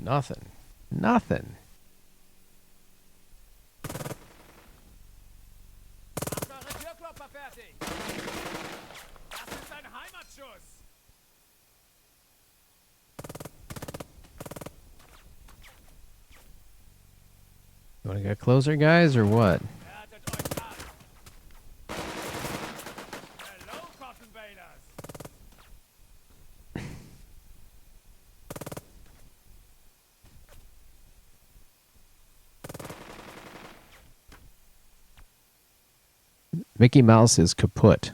Nothing. Nothing. Macht eure Türklopfer fertig! Das ist ein Heimatschuss! You want to get closer, guys, or what? Härtet euch ab! Hello, Cotton Balers! Mickey Mouse is kaput.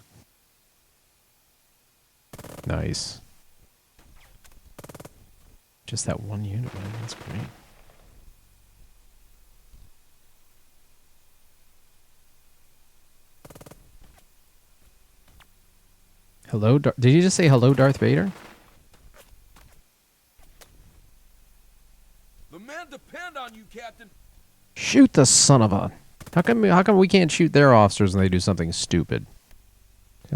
Nice. Just that one unit, man. That's great. Hello, did you just say hello, Darth Vader? The men depend on you, Captain. Shoot the son of a... How come we can't shoot their officers when they do something stupid?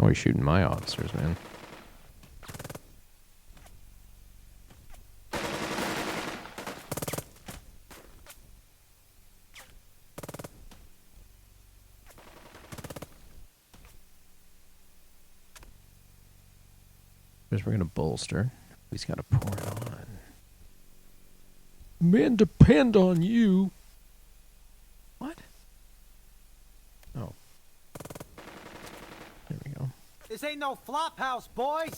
Always shooting my officers, man. First, we're gonna bolster. He's got to pour it on. Men depend on you. What? Oh. There we go. This ain't no flop house, boys.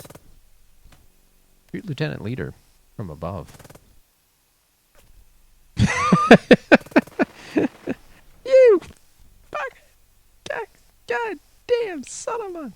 Shoot Lieutenant Leader from above. You fuck, god damn son of a.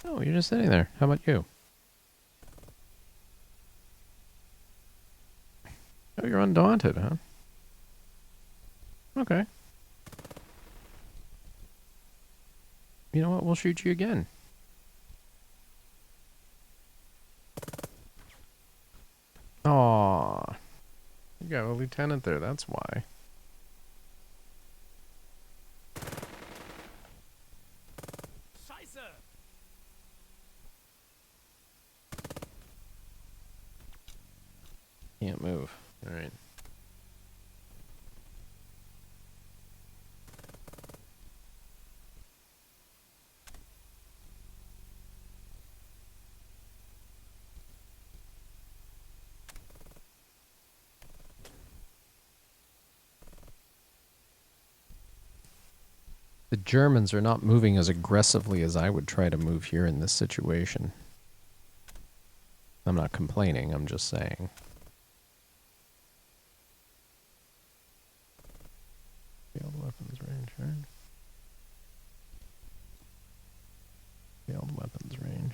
Oh, you're just sitting there. How about you? Oh, you're undaunted, huh? Okay. You know what? We'll shoot you again. Aw. You got a lieutenant there, that's why. Scheiße! Can't move. Alright. The Germans are not moving as aggressively as I would try to move here in this situation. I'm not complaining, I'm just saying. Failed weapons range, right? Failed weapons range.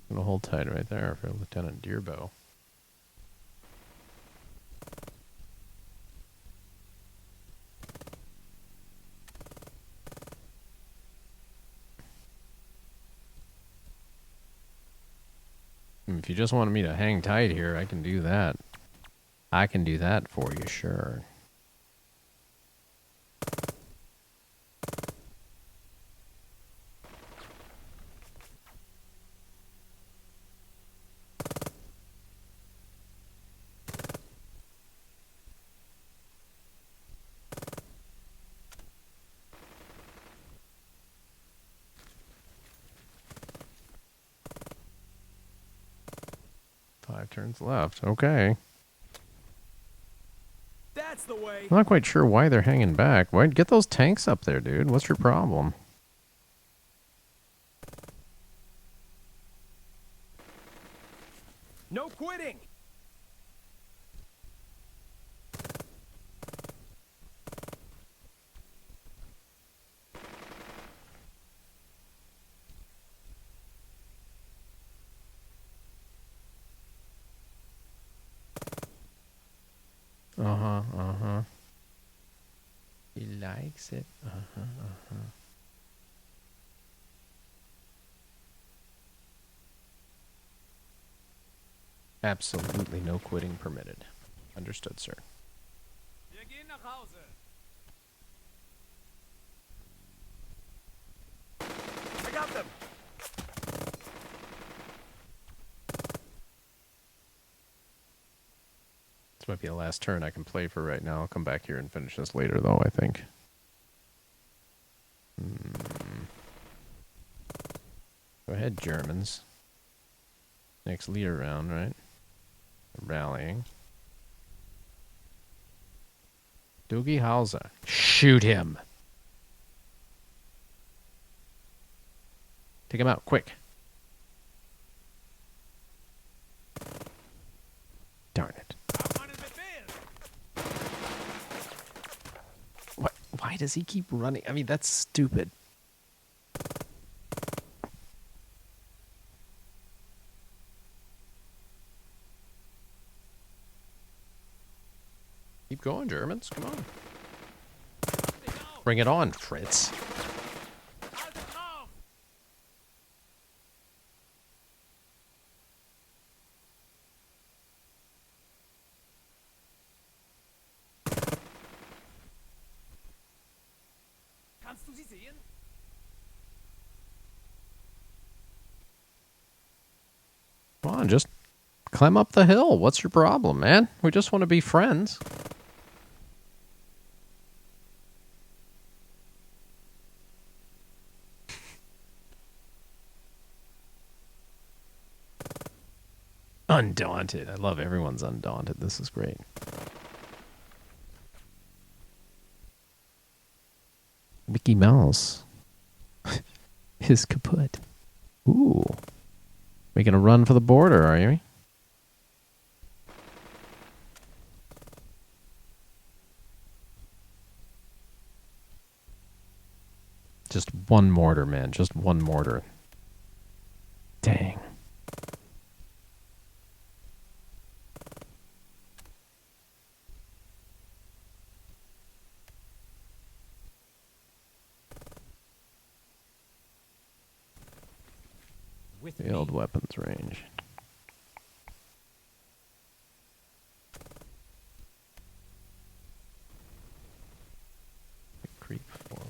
Gonna hold tight right there for Lieutenant Dearbow. If you just wanted me to hang tight here, I can do that. I can do that for you, sure. Turns left. Okay. That's the way. I'm not quite sure why they're hanging back. Why get those tanks up there, dude? What's your problem? No quitting. He likes it. Absolutely no quitting permitted. Understood, sir. Wir gehen nach Hause. I got them. This might be the last turn I can play for right now. I'll come back here and finish this later, though, I think. Go ahead, Germans. Next leader round, right? Rallying. Doogie Howser. Shoot him. Take him out, quick. Darn it. What? Why does he keep running? I mean, that's stupid. Keep going, Germans. Come on. Bring it on, Fritz. Kannst du sie sehen? Come on, just climb up the hill. What's your problem, man? We just want to be friends. Undaunted. I love everyone's undaunted. This is great. Mickey Mouse is kaput. Ooh. Making a run for the border, are you? Just one mortar, man. Just one mortar. Dang. Field weapons range. Creep forward.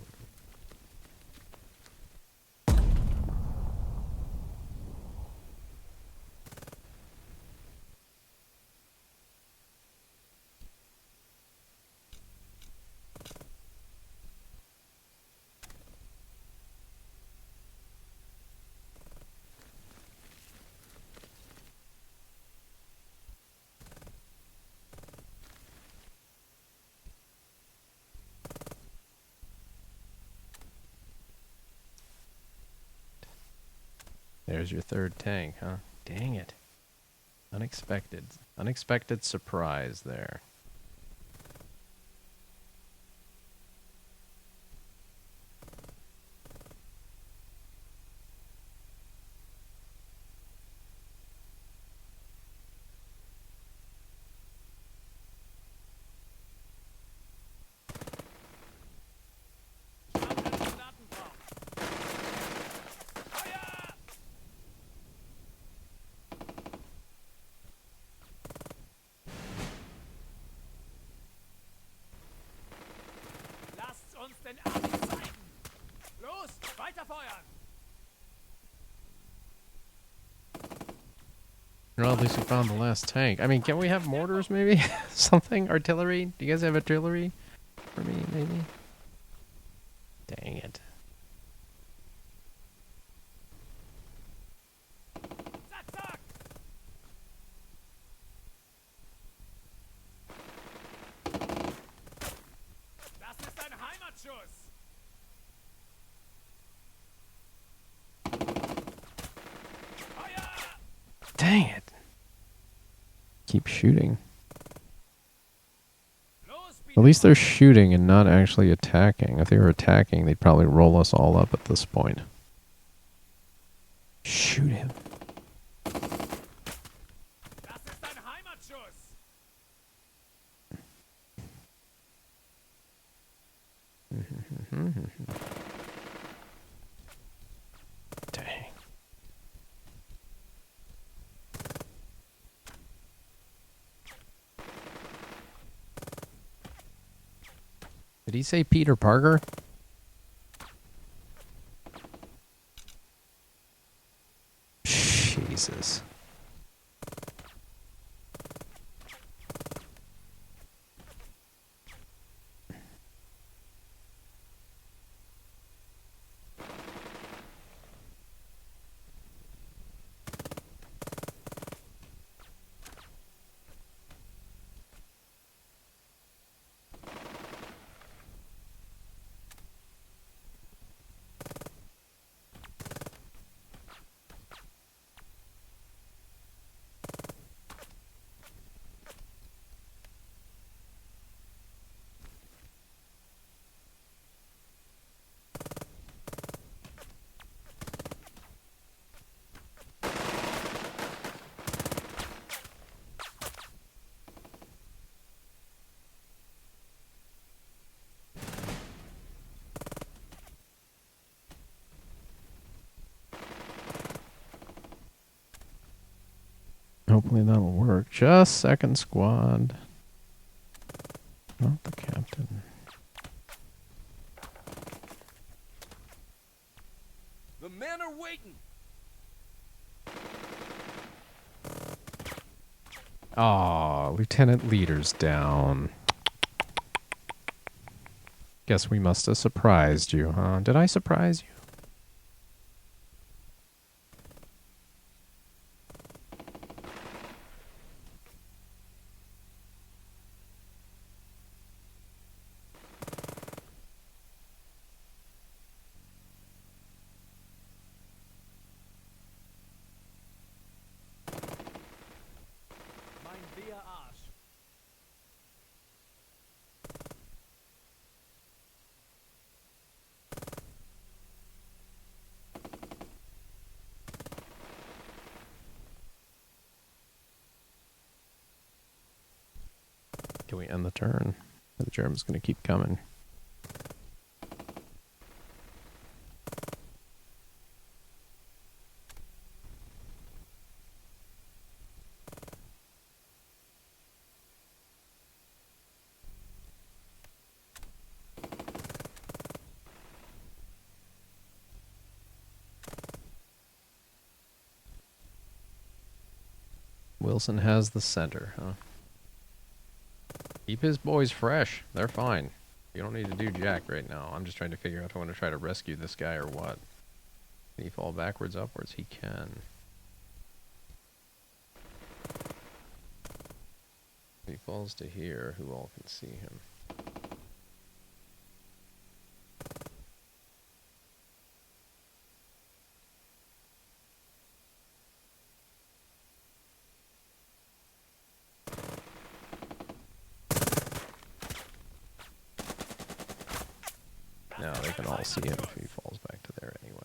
There's your third tank, huh? Dang it. Unexpected. Unexpected surprise there. Lasst uns den Arsch zeigen! Los, weiterfeuern! Well, at least we found the last tank. I mean, can we have mortars, maybe? Something? Artillery? Do you guys have artillery for me, maybe? Dang it. Zack, zack! Das ist ein Heimatschuss! Feuer! Dang it. Keep shooting. Los, At least they're shooting and not actually attacking. If they were attacking, they'd probably roll us all up at this point. Shoot him. Das ist ein Heimatschuss! Dang. Did he say Peter Parker? Jesus. hopefully that'll work. Just second squad. Not the captain. The men are waiting. Aw, Lieutenant Leader's down. Guess we must have surprised you, huh? Did I surprise you? Mein Bier Arsch. Can we end the turn? The German's gonna keep coming. Wilson has the center, huh? Keep his boys fresh. They're fine. You don't need to do jack right now. I'm just trying to figure out if I want to try to rescue this guy or what. Can he fall backwards, upwards? He can. If he falls to here, who all can see him? No, they can all see him if he falls back to there anyway.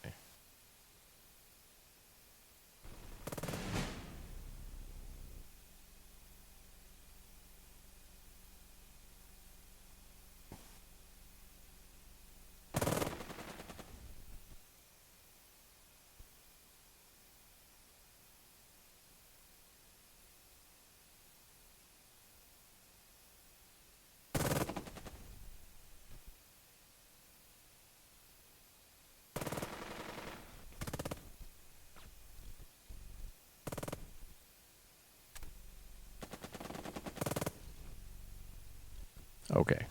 Okay.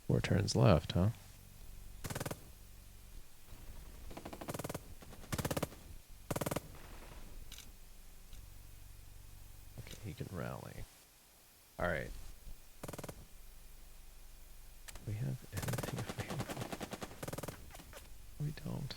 Four turns left, huh? Okay, he can rally. All right. We have anything available? We don't.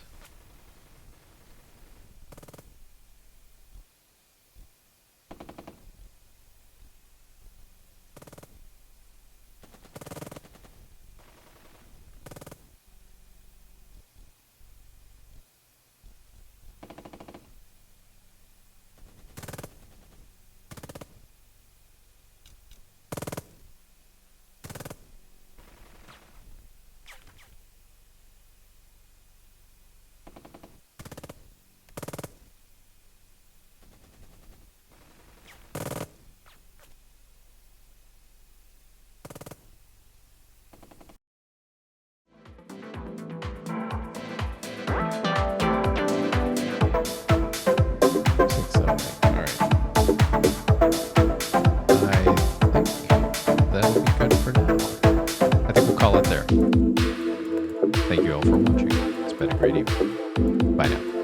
Thank you all for watching. It's been a great evening. Bye now.